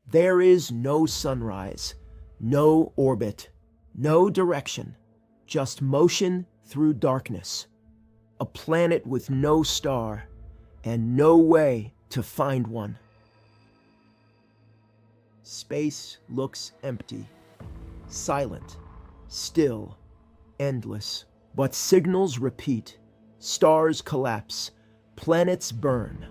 There is no sunrise, no orbit, no direction, just motion through darkness. A planet with no star and no way to find one. Space looks empty, silent, still, endless. But signals repeat, stars collapse, planets burn.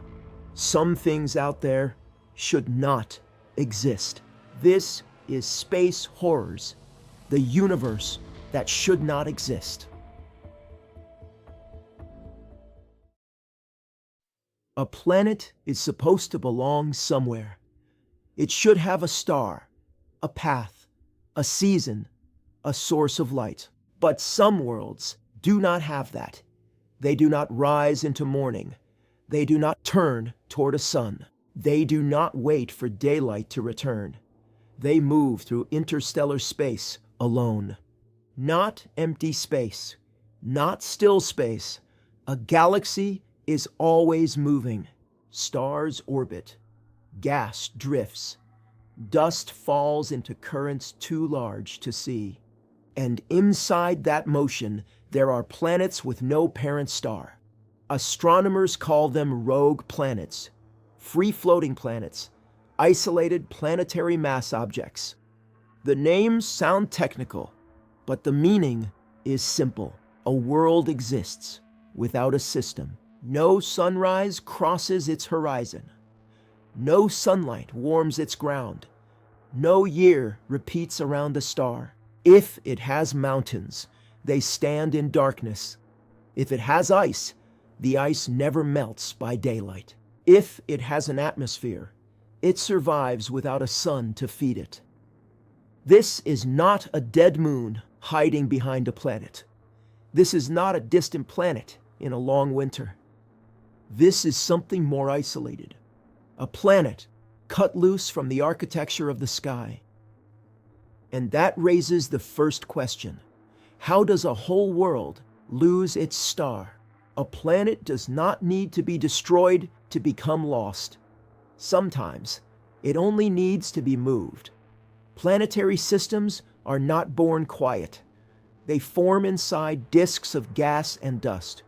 Some things out there should not exist. This is space horrors, the universe that should not exist. A planet is supposed to belong somewhere. It should have a star, a path, a season, a source of light. But some worlds do not have that. They do not rise into morning. They do not turn toward a sun. They do not wait for daylight to return. They move through interstellar space alone. Not empty space, not still space. A galaxy is always moving. Stars orbit. Gas drifts. Dust falls into currents too large to see. And inside that motion, there are planets with no parent star. Astronomers call them rogue planets, free-floating planets, isolated planetary mass objects. The names sound technical, but the meaning is simple. A world exists without a system. No sunrise crosses its horizon. No sunlight warms its ground. No year repeats around the star. If it has mountains, they stand in darkness. If it has ice, the ice never melts by daylight. If it has an atmosphere, it survives without a sun to feed it. This is not a dead moon hiding behind a planet. This is not a distant planet in a long winter. This is something more isolated. A planet cut loose from the architecture of the sky. And that raises the first question. How does a whole world lose its star? A planet does not need to be destroyed to become lost. Sometimes it only needs to be moved. Planetary systems are not born quiet. They form inside disks of gas and dust.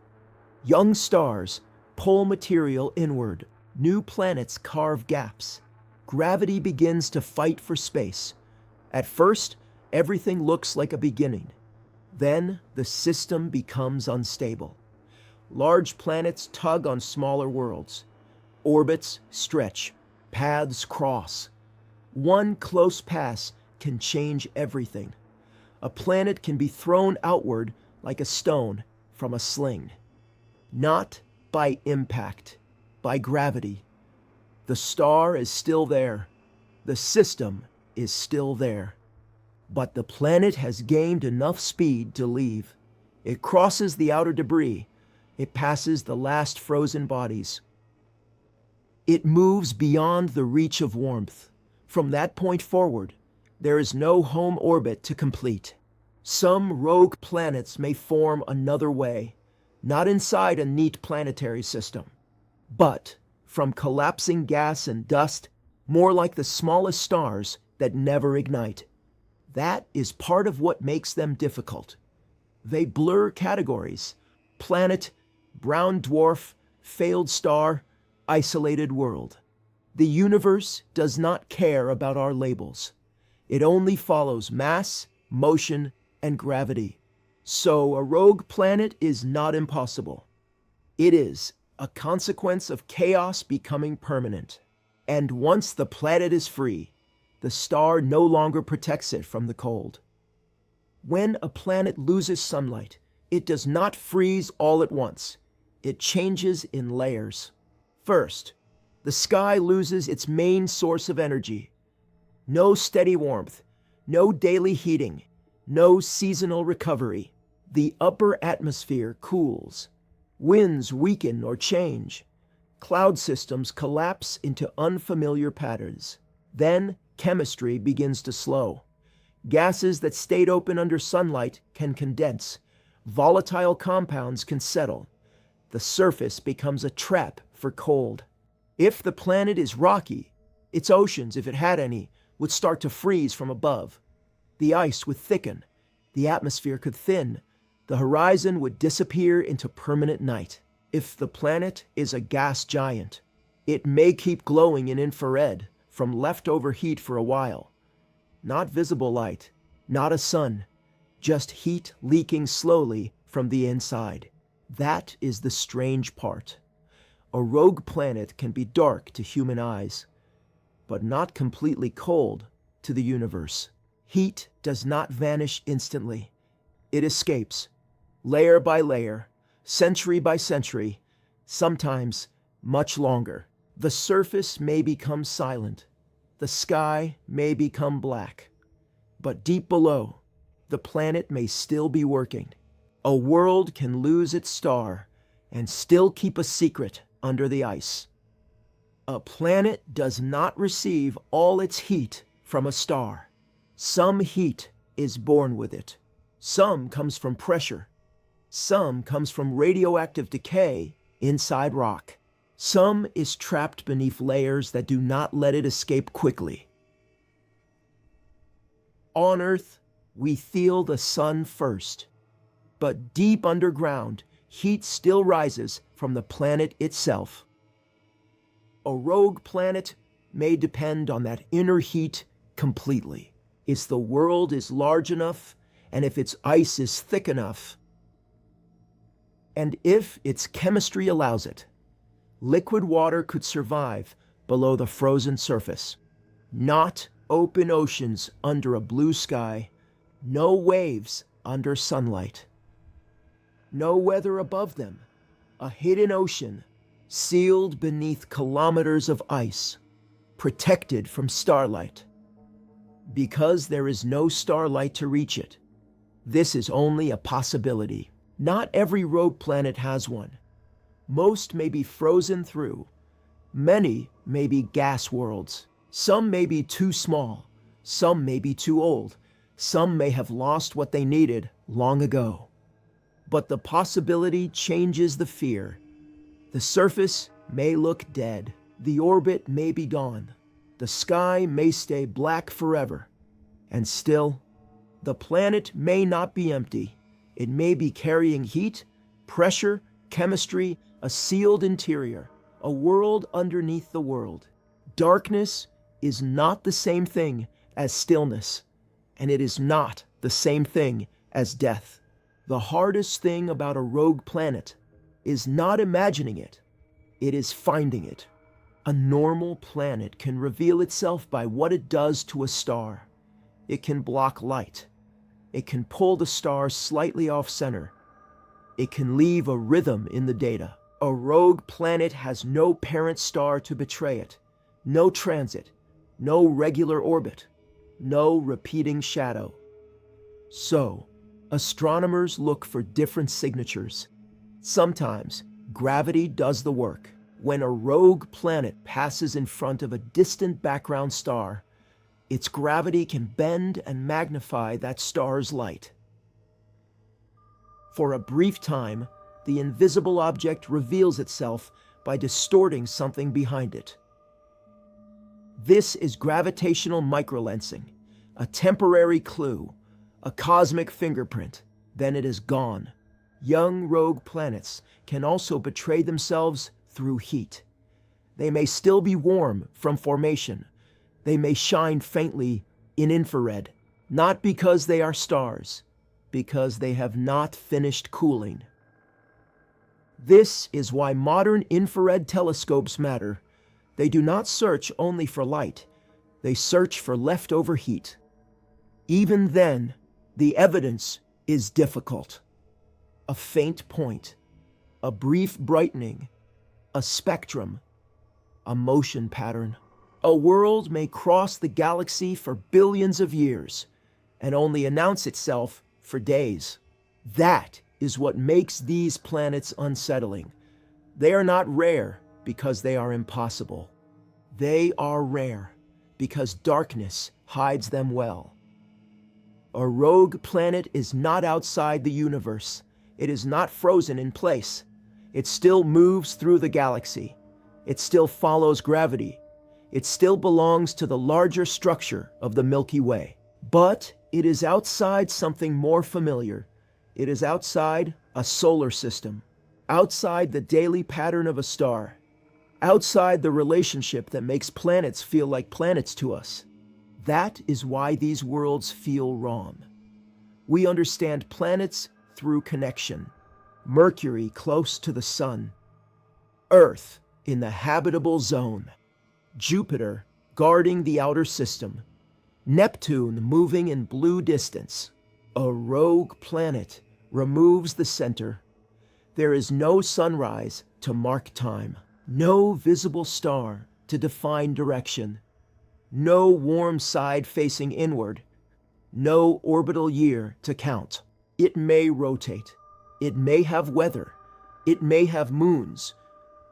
Young stars pull material inward. New planets carve gaps. Gravity begins to fight for space. At first, everything looks like a beginning. Then, the system becomes unstable. Large planets tug on smaller worlds. Orbits stretch. Paths cross. One close pass can change everything. A planet can be thrown outward like a stone from a sling. Not by impact, by gravity. The star is still there. The system is still there. But the planet has gained enough speed to leave. It crosses the outer debris. It passes the last frozen bodies. It moves beyond the reach of warmth. From that point forward, there is no home orbit to complete. Some rogue planets may form another way, not inside a neat planetary system, but from collapsing gas and dust, more like the smallest stars that never ignite. That is part of what makes them difficult. They blur categories: planet, brown dwarf, failed star, isolated world. The universe does not care about our labels. It only follows mass, motion, and gravity. So a rogue planet is not impossible. It is a consequence of chaos becoming permanent. And once the planet is free, the star no longer protects it from the cold. When a planet loses sunlight, it does not freeze all at once. It changes in layers. First, the sky loses its main source of energy. No steady warmth, no daily heating, no seasonal recovery. The upper atmosphere cools. Winds weaken or change. Cloud systems collapse into unfamiliar patterns. Then, chemistry begins to slow. Gases that stayed open under sunlight can condense. Volatile compounds can settle. The surface becomes a trap for cold. If the planet is rocky, Its oceans, if it had any, would start to freeze from above. The ice would thicken, the atmosphere could thin, the horizon would disappear into permanent night. If the planet is a gas giant, it may keep glowing in infrared from leftover heat for a while. Not visible light, not a sun, just heat leaking slowly from the inside. That is the strange part. A rogue planet can be dark to human eyes, but not completely cold to the universe. Heat does not vanish instantly. It escapes, layer by layer, century by century, sometimes much longer. The surface may become silent. The sky may become black. But deep below, the planet may still be working. A world can lose its star and still keep a secret under the ice. A planet does not receive all its heat from a star. Some heat is born with it. Some comes from pressure. Some comes from radioactive decay inside rock. Some is trapped beneath layers that do not let it escape quickly. On Earth, we feel the sun first. But deep underground, heat still rises from the planet itself. A rogue planet may depend on that inner heat completely. If the world is large enough, and if its ice is thick enough, and if its chemistry allows it, liquid water could survive below the frozen surface. Not open oceans under a blue sky, no waves under sunlight. No weather above them, a hidden ocean, sealed beneath kilometers of ice, protected from starlight. Because there is no starlight to reach it, this is only a possibility. Not every rogue planet has one. Most may be frozen through. Many may be gas worlds. Some may be too small. Some may be too old. Some may have lost what they needed long ago. But the possibility changes the fear. The surface may look dead. The orbit may be gone. The sky may stay black forever. And still, the planet may not be empty. It may be carrying heat, pressure, chemistry, a sealed interior, a world underneath the world. Darkness is not the same thing as stillness, and it is not the same thing as death. The hardest thing about a rogue planet is not imagining it, it is finding it. A normal planet can reveal itself by what it does to a star. It can block light. It can pull the star slightly off center. It can leave a rhythm in the data. A rogue planet has no parent star to betray it, no transit, no regular orbit, no repeating shadow. So, astronomers look for different signatures. Sometimes, gravity does the work. When a rogue planet passes in front of a distant background star, its gravity can bend and magnify that star's light. For a brief time, the invisible object reveals itself by distorting something behind it. This is gravitational microlensing, a temporary clue, a cosmic fingerprint. Then it is gone. Young rogue planets can also betray themselves through heat. They may still be warm from formation. They may shine faintly in infrared, not because they are stars, because they have not finished cooling. This is why modern infrared telescopes matter. They do not search only for light. They search for leftover heat. Even then, the evidence is difficult. A faint point, a brief brightening, a spectrum, a motion pattern. A world may cross the galaxy for billions of years and only announce itself for days. That is what makes these planets unsettling. They are not rare because they are impossible. They are rare because darkness hides them well. A rogue planet is not outside the universe. It is not frozen in place. It still moves through the galaxy. It still follows gravity. It still belongs to the larger structure of the Milky Way. But it is outside something more familiar. It is outside a solar system, outside the daily pattern of a star, outside the relationship that makes planets feel like planets to us. That is why these worlds feel wrong. We understand planets through connection. Mercury close to the Sun, Earth in the habitable zone, Jupiter guarding the outer system, Neptune moving in blue distance. A rogue planet removes the center. There is no sunrise to mark time, no visible star to define direction, no warm side facing inward, no orbital year to count. It may rotate. It may have weather. It may have moons.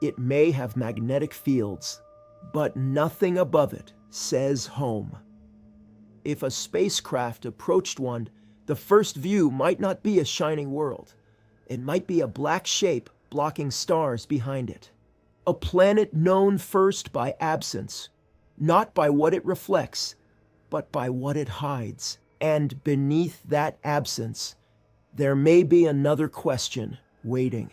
It may have magnetic fields. But nothing above it says home. If a spacecraft approached one, the first view might not be a shining world. It might be a black shape blocking stars behind it. A planet known first by absence, not by what it reflects, but by what it hides. And beneath that absence, there may be another question waiting.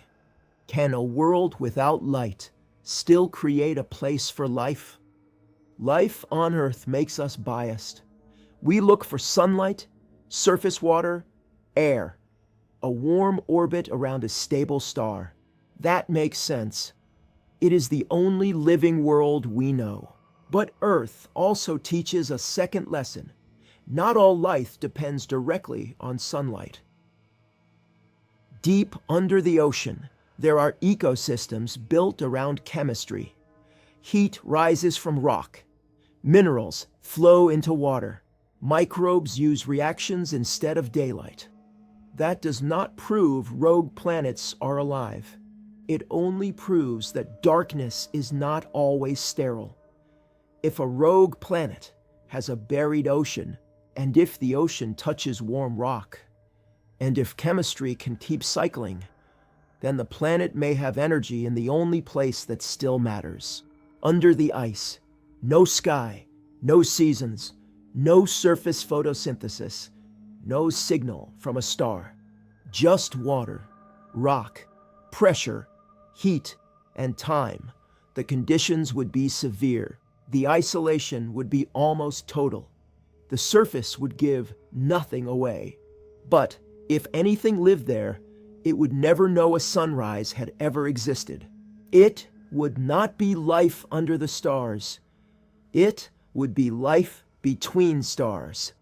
Can a world without light still create a place for life? Life on Earth makes us biased. We look for sunlight, surface water, air, a warm orbit around a stable star. That makes sense. It is the only living world we know. But Earth also teaches a second lesson. Not all life depends directly on sunlight. Deep under the ocean, there are ecosystems built around chemistry. Heat rises from rock. Minerals flow into water. Microbes use reactions instead of daylight. That does not prove rogue planets are alive. It only proves that darkness is not always sterile. If a rogue planet has a buried ocean, and if the ocean touches warm rock, and if chemistry can keep cycling, then the planet may have energy in the only place that still matters. Under the ice, no sky, no seasons, no surface photosynthesis, no signal from a star. Just water, rock, pressure, heat, and time. The conditions would be severe. The isolation would be almost total. The surface would give nothing away. But if anything lived there, it would never know a sunrise had ever existed. It would not be life under the stars. It would be life between stars,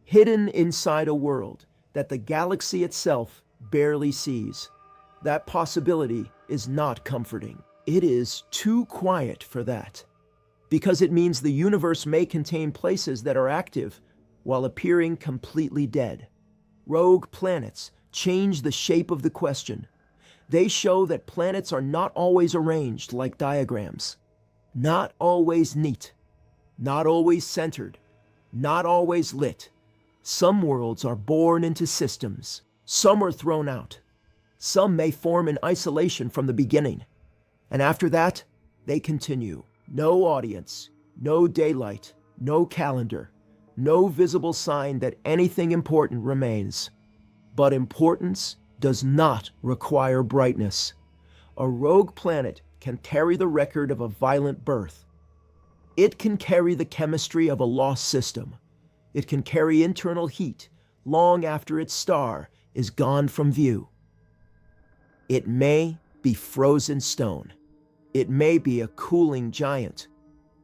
hidden inside a world that the galaxy itself barely sees. That possibility is not comforting. It is too quiet for that, because it means the universe may contain places that are active while appearing completely dead. Rogue planets change the shape of the question. They show that planets are not always arranged like diagrams, not always neat, not always centered, not always lit. Some worlds are born into systems. Some are thrown out. Some may form in isolation from the beginning. And after that, they continue. No audience, no daylight, no calendar, no visible sign that anything important remains. But importance does not require brightness. A rogue planet can carry the record of a violent birth. It can carry the chemistry of a lost system. It can carry internal heat long after its star is gone from view. It may be frozen stone. It may be a cooling giant.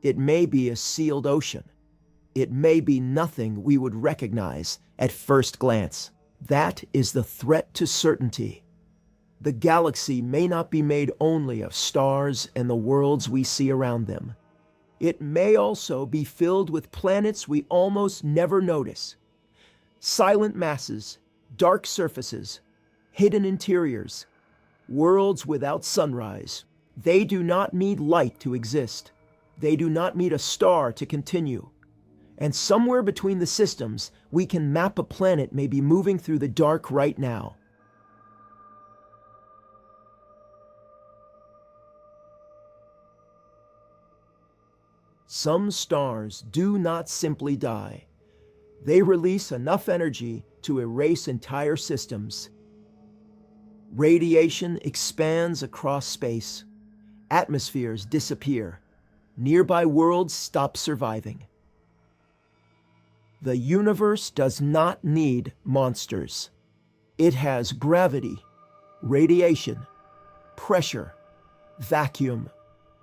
It may be a sealed ocean. It may be nothing we would recognize at first glance. That is the threat to certainty. The galaxy may not be made only of stars and the worlds we see around them. It may also be filled with planets we almost never notice. Silent masses, dark surfaces, hidden interiors, worlds without sunrise. They do not need light to exist. They do not need a star to continue. And somewhere between the systems, we can map a planet maybe moving through the dark right now. Some stars do not simply die. They release enough energy to erase entire systems. Radiation expands across space. Atmospheres disappear. Nearby worlds stop surviving. The universe does not need monsters. It has gravity, radiation, pressure, vacuum,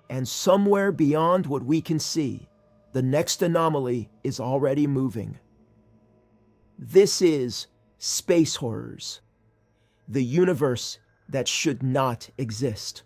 and somewhere beyond what we can see, the next anomaly is already moving. This is Space Horrors, the universe that should not exist.